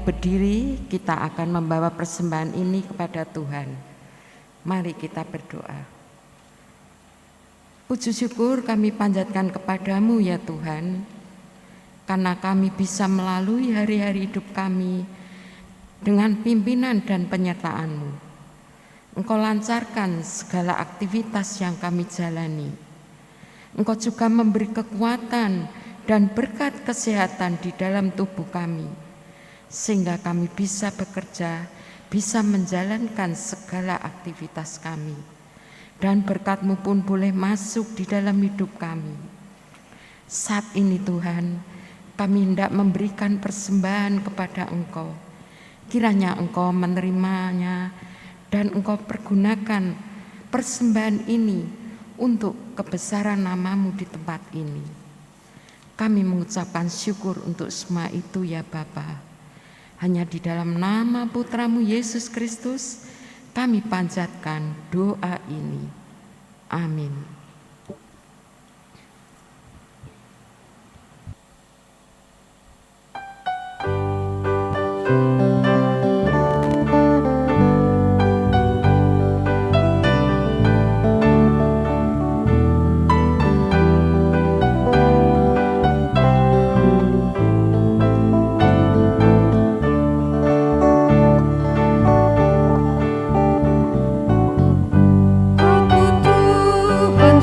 Berdiri, kita akan membawa persembahan ini kepada Tuhan. Mari kita berdoa. Puji syukur kami panjatkan kepadamu ya Tuhan, karena kami bisa melalui hari-hari hidup kami dengan pimpinan dan penyertaan-Mu. Engkau lancarkan segala aktivitas yang kami jalani. Engkau juga memberi kekuatan dan berkat kesehatan di dalam tubuh kami, sehingga kami bisa bekerja, bisa menjalankan segala aktivitas kami. Dan berkat-Mu pun boleh masuk di dalam hidup kami. Saat ini Tuhan, kami hendak memberikan persembahan kepada Engkau. Kiranya Engkau menerimanya dan Engkau pergunakan persembahan ini untuk kebesaran nama-Mu di tempat ini. Kami mengucapkan syukur untuk semua itu ya Bapa. Hanya di dalam nama Putra-Mu Yesus Kristus kami panjatkan doa ini. Amin. Aku Tuhan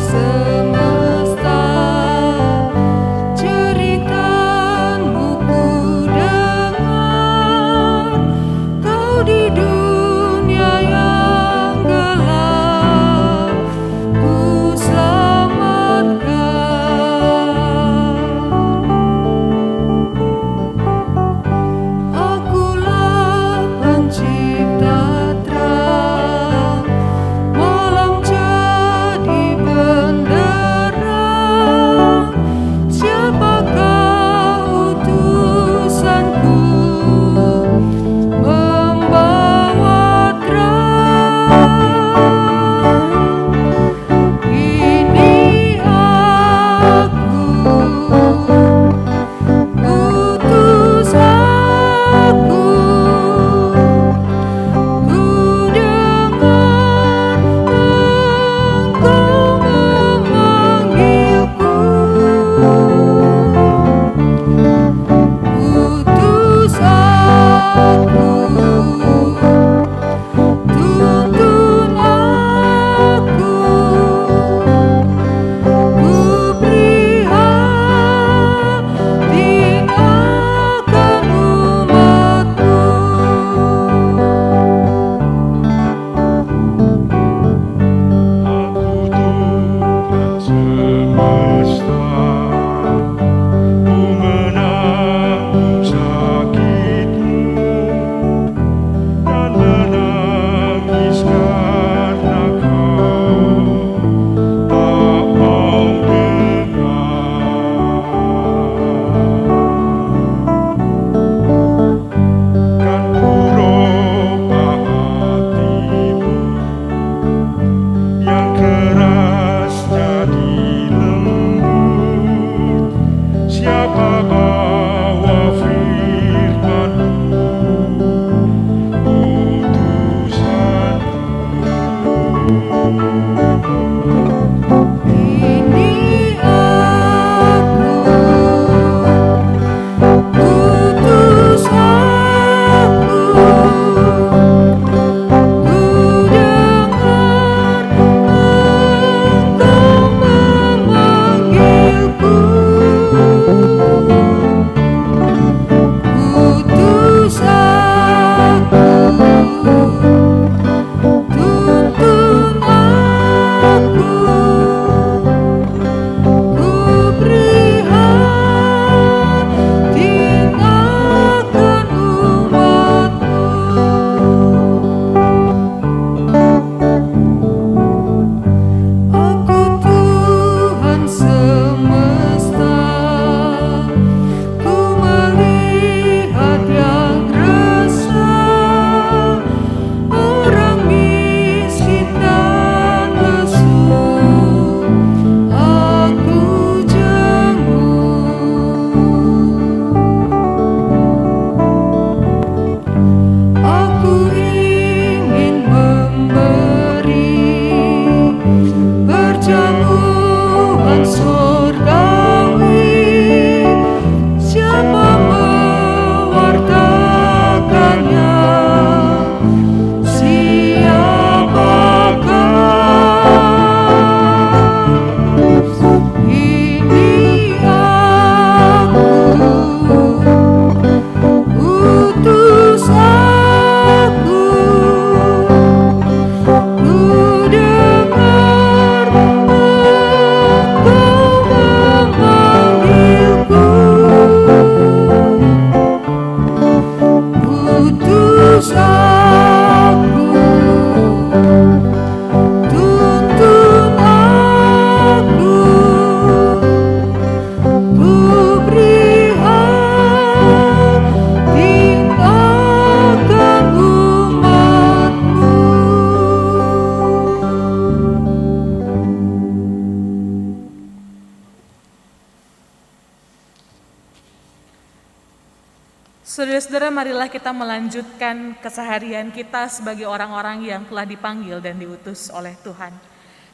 Saudara-saudara, marilah kita melanjutkan keseharian kita sebagai orang-orang yang telah dipanggil dan diutus oleh Tuhan.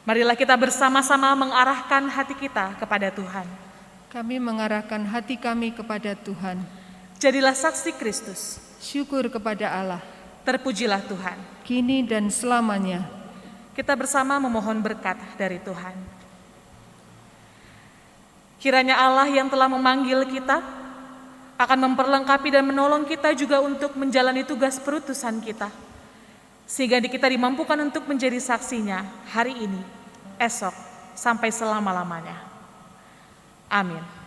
Marilah kita bersama-sama mengarahkan hati kita kepada Tuhan. Kami mengarahkan hati kami kepada Tuhan. Jadilah saksi Kristus. Syukur kepada Allah, Terpujilah Tuhan. kini dan selamanya. Kita bersama memohon berkat dari Tuhan. Kiranya Allah yang telah memanggil kita akan memperlengkapi dan menolong kita juga untuk menjalani tugas perutusan kita. Sehingga kita dimampukan untuk menjadi saksinya hari ini, esok, sampai selama-lamanya. Amin.